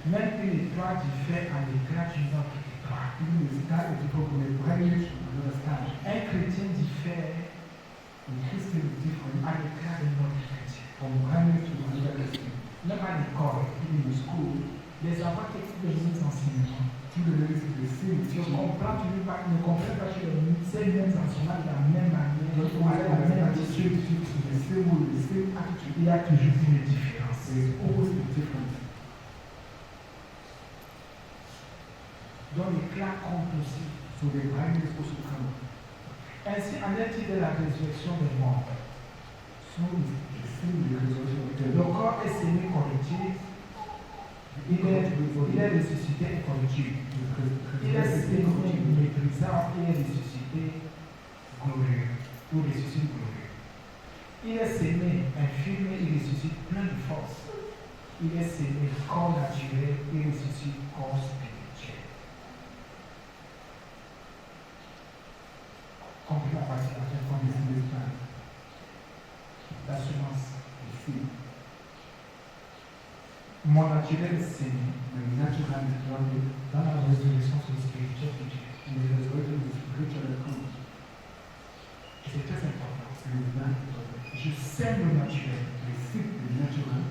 Même une étoile diffère en éclat d'une autre étoile. Even the star is different from a brightness to another star. Un chrétien diffère A Christian is different en éclat d'un autre chrétien. from brightness to another Christian. Même à l'école, Even in school, les enfants qui écoutent les mêmes enseignements children listen to the same ne teaching. comprennent pas que ces mêmes enseignements de la même manière, Just avec la même attitude. the same way, the same attitude. Il y a toujours une différence. There is always a difference. Donc l'éclat compte aussi. So the brightness also comes. Ainsi en est-il de la résurrection des morts. So is the same the resurrection of the Le dead. corps est sémé corruptible, il est ressuscité incorruptible. Il est sémé méprisable, il est ressuscité glorieux, ou ressuscité glorieux. Il est sémé infirme, il ressuscite plein de force. Il est sémé corps naturel, il ressuscite corps spirituel. Comprenez la partie à quelle From forme the same time, la semence. you see, Mon naturel est sémé the natural is grounded dans la résurrection sur le spirituel de Dieu. in the resurrection of the spiritual that comes. Et c'est très important. And it's not important. Je sème le naturel. I seek the natural,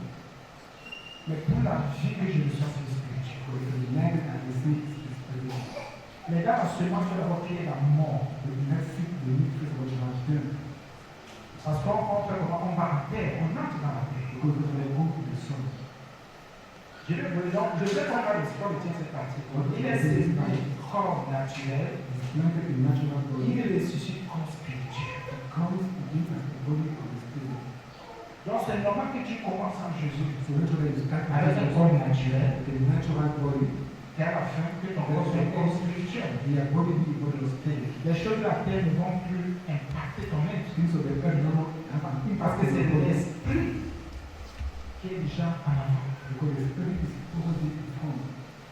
Mais pour la vie que je reçois sur le spirituel. but for the land I receive is spiritual. Mais dans la semence, je dois avoir créé la mort. But you not seek the new truth of what you have done. Parce qu'on fait comment? On va en terre, on entre dans la terre. Because when I go to the sun, Je vais comprendre le sport de cette partie. Il est sémé corps naturel, it's planted in natural body. il ressuscite corps spirituel. It comes again as the body of the spirit. Donc c'est normal que tu commences en Jésus So naturally you start avec un corps naturel, with the natural body. et à la fin que ton corps soit un corps spirituel. The body be the body of spirit. Les choses de la terre ne vont plus impacter ton être. Things of the earth now have an Parce impact que on c'est the body. l'esprit qui est déjà en avant. Because the spirit is already informed.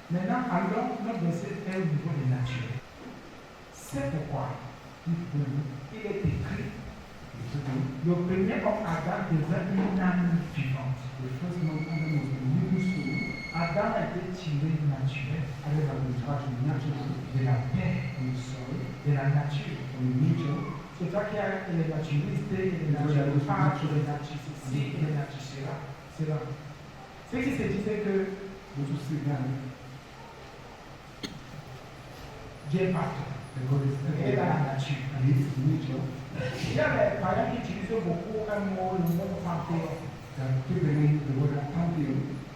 Maintenant, allons notre verset est au niveau de naturel. C'est pourquoi If then il est écrit, it's written, le premier homme Adam devint une âme vivante. the first man Adam was a living soul. Adam a été tiré naturel Adam has been touched naturally de la terre, from the soil, de la nature. from nature. C'est toi qui as les naturistes, les naturopathes, les naturcici, les naturcera. C'est là. Ce qui se disait que Those who see that, Dieu est partout. the God is Il est dans everywhere. la nature. And it's nature. Il y a des parents qui utilisent beaucoup un mot, le mot panthéon.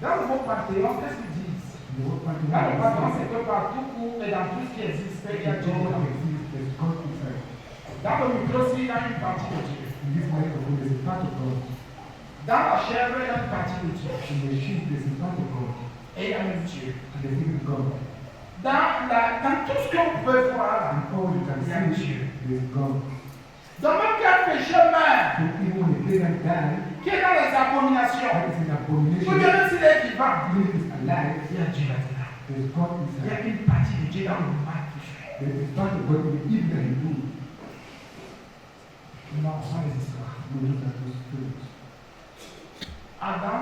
Dans vos panthéons, qu'est-ce qu'ils disent? Dans le panthéon, c'est que partout où et dans tout ce qui existe, il y a Dieu. Dans le micro, il y a une partie de Dieu. Dans la chèvre, il y a une partie de Dieu. Et il y a même Dieu. Dans tout ce que vous pouvez voir, il y a Dieu. Dans même quel péché meurt, qui est dans les abominations, ou bien même s'il est vivant, il y a Dieu là-dedans. Il y a une partie de Dieu dans le mal qu'il fait. Non, sans les histoires. Adam,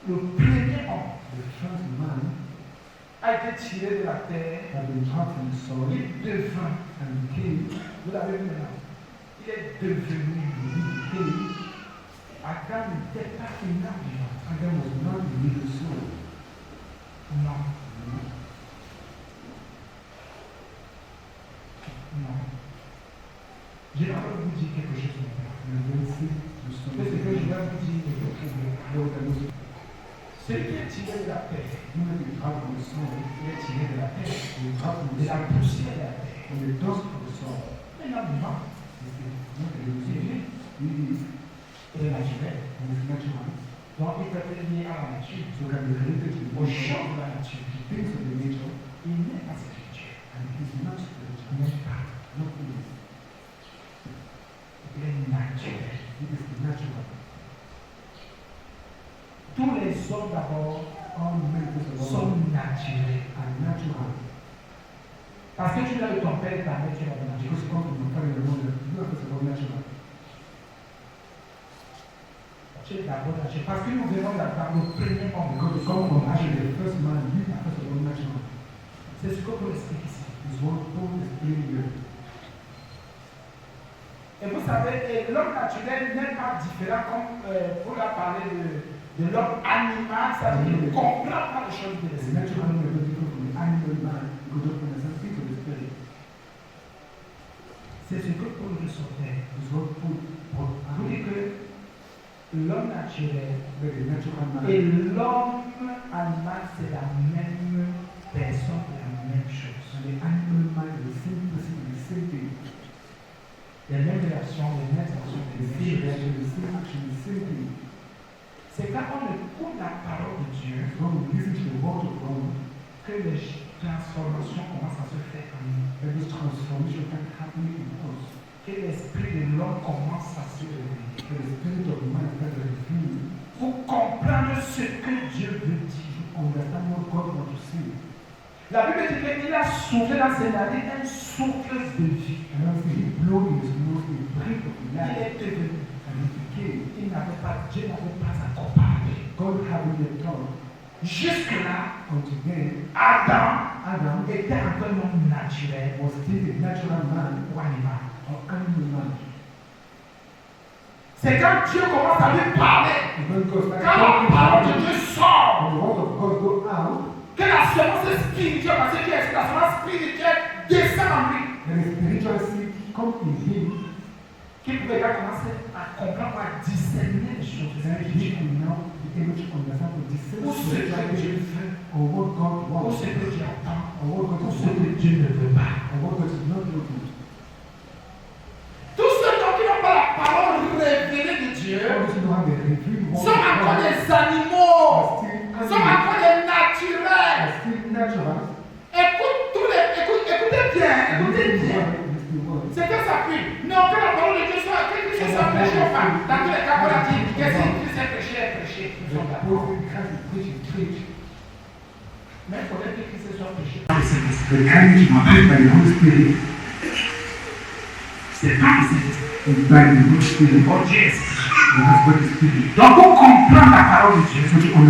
le premier homme, a été tiré de la terre. Il devint, vous l'avez vu maintenant, il est devenu. Adam n'était pas énorme. Non. Non. Je vais vous dire quelque chose maintenant. Ce que je vais vous dire, celui qui est tiré de la terre, il est tiré de la terre, de la poussière de la terre. Mais non, non. C'est lui. Il est naturel. Donc il peut être lié à la nature. Au champ de la nature. Il n'est pas spirituel. Il n'est pas. Il est naturel. Tous les hommes d'abord sont naturels. Parce que tu l'as de ton père et ta mère, tu l'as de naturel. Tu es d'abord naturel. Parce que nous verrons dans le premier homme. C'est ce que Paul explique ici. Et vous savez, l'homme naturel n'est pas différent comme Paul a parlé de l'homme animal, ça veut dire qu'il ne comprend pas les choses de l'esprit. C'est ce que Paul ressortait. Vous dites que l'homme naturel et l'homme animal, c'est la même personne, la même chose. Les mêmes réactions, les mêmes actions, les mêmes choses. C'est quand on écoute la parole de Dieu que les transformations commencent à se faire en nous. Que l'esprit de l'homme commence à se réveiller. Pour comprendre ce que Dieu veut dire. La Bible dit qu'il a soufflé dans ses narines un souffle de vie. Il est devenu. Dieu n'avait pas encore parlé. Jusque-là, Adam était un peu non naturel, ou animal. C'est quand Dieu commence à lui parler, quand la parole de Dieu sort, que la semence spirituelle, parce que la semence spirituelle descend en lui, qu'il pouvait commencer à comprendre, à discerner les choses. Ou ce que Dieu fait, ou ce que Dieu entend, ou ce que Dieu ne veut pas. Tous ceux qui n'ont pas la parole révélée de Dieu sont encore des animaux, sont encore des naturels. Écoutez bien. C'est que ça prie. Non, que la parole de Dieu soit prêchée ou pas. Dans tous les cas, on a dit que si Christ est prêché, nous sommes d'accord. Mais il faudrait que Christ soit prêché. C'est pas le Saint-Esprit. Bon Dieu. Donc pour comprendre la parole de Dieu, pour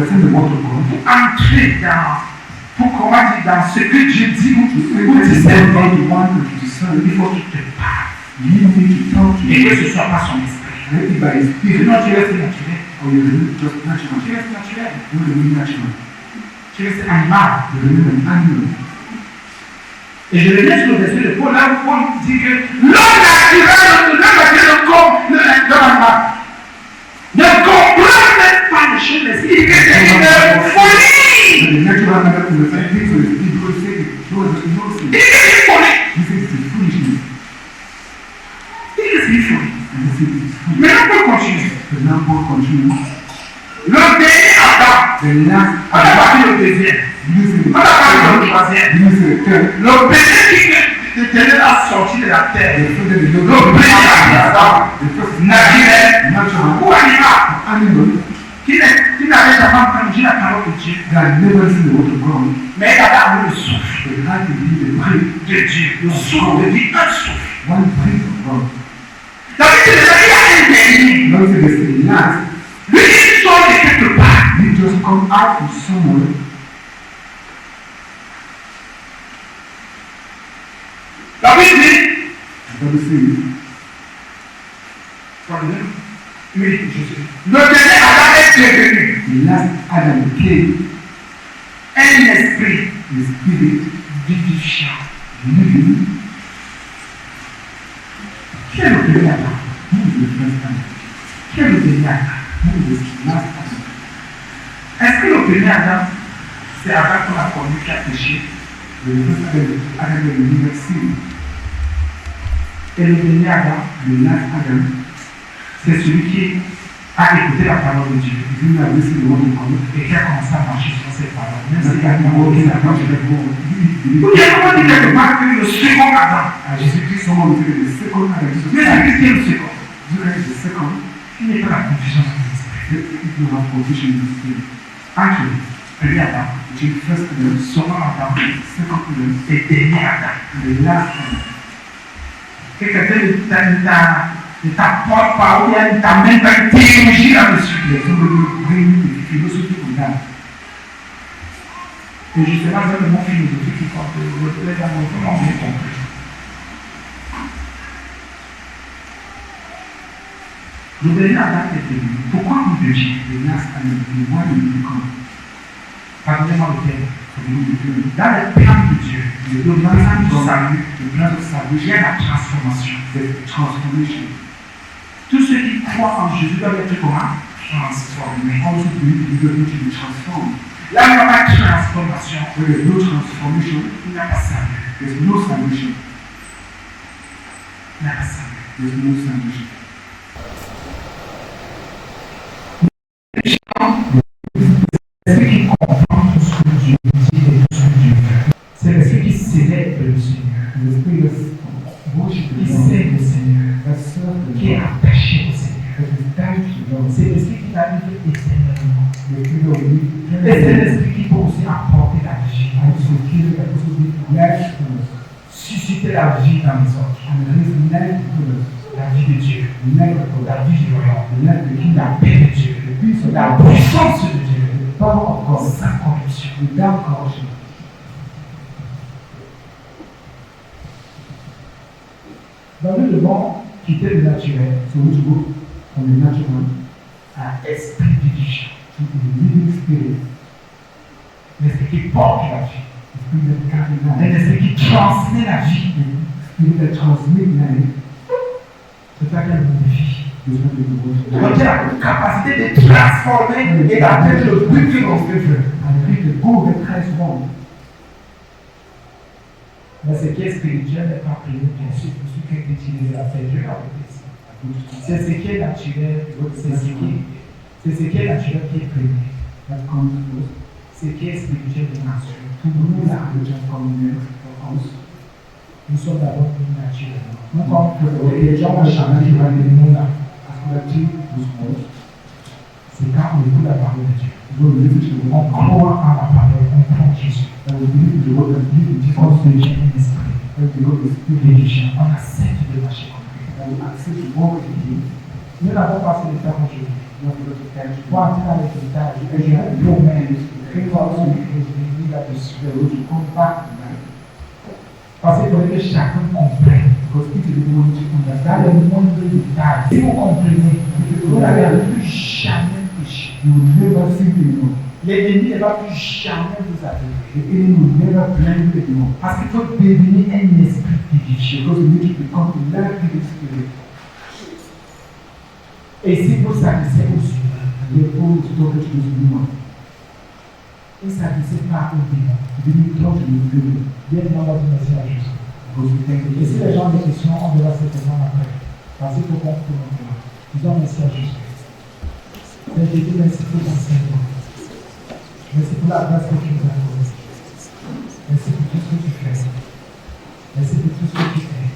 entrer pour dans ce que Dieu dit, il faut qu'il te parle. Et que ce ne soit pas son esprit. Sinon tu restes naturel. Tu restes animal. Et je le mets sur le verset de Paul, là où Paul dit que l'homme naturel comme l'homme animal. Ne comprends même pas les choses de l'esprit, que c'est une folie. The natural method to the same thing to the people say it. No, it's no sin. Il est folie. He says it's foolishness. Il est folie. And he says it's foolish. Mais on peut continuer. But now Paul continues. Le dernier Adam. The last On a parlé le deuxième. you say On a parlé le troisième. you say the third. Le bébé qui était là sorti de la terre. The fruit of the Le bébé Adam. the first Naturel. natural Ou animal. animal Qui n'avait jamais entendu la parole de Dieu. that never seen the word of God. Mais il avait amour le souffle But how can be the breath, de Dieu. Le souffle de Dieu, un souffle. one breath of God? Donc il a un dernier. Not say there's a last. Lui, il sort de quelque part. You just come out from somewhere. La Bible dit, The Bible says oui, je sais. Le dernier Adam est devenu the last Adam came, un esprit the spirit vivifiant. living. Qui est le dernier Adam? Who is the first Adam? Qui est le dernier Adam? Who is the last Adam? Est-ce que le dernier Adam, c'est Adam qu'on a connu qui a péché? The first Adam is Adam that we never seen. Et le dernier Adam, The last Adam c'est celui qui a écouté la parole de Dieu is in that listen to the word of God. et qui a commencé à marcher sur ces paroles. Même That's s'il the a Adam demandé walking la around marche. the world. Vous avez comment dit quelque part que le second Adam, Jésus-Christ, someone will say the second Adam, Jesus mais Christ. c'est qui est le second? Jesus Christ is the second. Il n'est pas la confusion dans l'esprit. If you have confusion in the spirit. Entre premier Adam, The first Adam, second Adam second Adam, et dernier Adam. and the last Adam. Que quelqu'un ne t'apporte pas ou bien ne t'amène pas une théologie là-dessus. There's somebody who bring the philosophy on that. Et justement, c'est le mot philosophie qui compte. Les amours, comment on est compris. Le dernier Adam est venu. Pourquoi vous deviez? The last Adam, the one who become. Pardonnez-moi le terme. For the beginning. Dans le plan de Dieu, The le plan du salut, the plan of il y salvation, a la transformation. the transformation. Tous ceux qui croient en Jésus doivent être comment? Transformés. Also believe you don't need to be transformed. Là où il n'y a pas de transformation, Where there's no transformation, il n'y a pas salut. there's no salvation. Il n'y a pas salut. There's no salvation. C'est celui qui comprend tout ce que Dieu dit et tout ce que Dieu fait. C'est celui qui célèbre le Seigneur, The spirit of worship qui is God. sait le Seigneur, That serve the qui est Lord. attaché au Seigneur. That is tied to God. C'est l'esprit qui va vivre éternellement. The spirit of Et c'est living. l'esprit qui peut aussi apporter la vie, And so here that also be life to us. susciter la vie dans les autres. And release life to us. La vie de Dieu, The life of God. la vie du royaume, The life of the kingdom. la paix de Dieu, The peace of la God. puissance de Dieu, The power of God. sans corruption. Without corruption. Dans le monde qui était le naturel, So we should go from the natural à esprit vivifiant, to the living spirit. l'esprit qui porte la vie, The spirit that carries un life. esprit qui transmet la vie. The spirit that transmits life. C'est ça qu'elle modifie. Is what we do. Donc il a la capacité de transformer et d'atteindre le but que l'on veut. And reach the goal that Christ wants. Mais ce qui est spirituel n'est pas privé, bien sûr, pour ceux qui ont utilisé la fête, Dieu l'a fait. C'est ce qui est naturel, c'est ce qui est naturel qui est privé. That comes to us. Ce qui est spirituel est naturel. To know that which has come next for us. Nous sommes d'abord plus naturels. Nous, comme les gens ont changé As dans le monde, là, we achieve those goals, c'est quand on écoute la parole de Dieu. we will live to the On one croit en la parole, on croit en Jésus. that will believe the word that live in On Jesus. devient un esprit That the God is spirit. vivifiant. On accepte de marcher comme lui. That will accept to walk with Him. Nous n'avons pas fait le temps aujourd'hui. Not to go to catch Pour entrer dans les détails, je vous promets que nous allons revenir là-dessus. the road to come back to life. Parce qu'il faudrait que chacun comprenne. Because each of them want to Dans understand. le monde de détails, si vous comprenez, vous n'allez plus jamais pécher. You will never sin anymore. L'ennemi ne va plus jamais vous The arriver. enemy will never blend you anymore. Parce qu'il faut devenir un esprit vivifiant. Because you need to become a life-giving spirit. Et si vous s'agissez aussi, les pauvres qui tombent sur les humains. il ne s'agissait pas au démon. Ils nous trompent les gueules. Bien demandé du Messie à Jésus. Et si les gens ont des questions, on verra ces questions après. Parce qu'il faut qu'on comprenne. Ils ont Messie à Jésus. Mais je dis merci pour l'enseignement. Merci pour la grâce que tu nous accordes. Merci pour tout ce que tu fais. Merci pour tout ce que tu fais.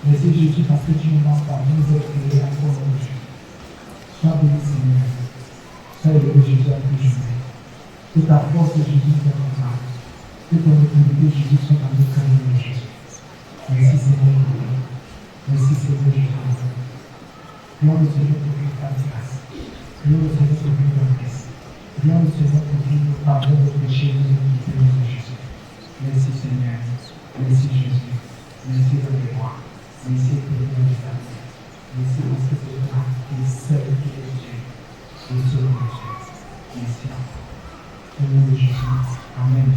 Merci Jésus parce que tu nous manques pas. Nous nous as créés encore aujourd'hui. Sois béni Seigneur. Sois élevé Jésus à toujours. Que ta force Jésus soit en toi. Que ton autorité Jésus soit dans nos cœurs de Jésus. Merci Seigneur. Merci Seigneur Jésus. Prions le Seigneur pour qu'il fasse grâce. Prions le Seigneur pour qu'il nous grâce. Prions le Seigneur pour qu'il nous pardonne nos péchés et nos iniquités au nom de Jésus. Merci Seigneur. Merci Jésus. Merci le roi. Merci éternel des âmes. Merci parce que c'est toi qui es seul qui est Dieu. Et seul Dieu. Merci. Au nom de Jésus. Amen.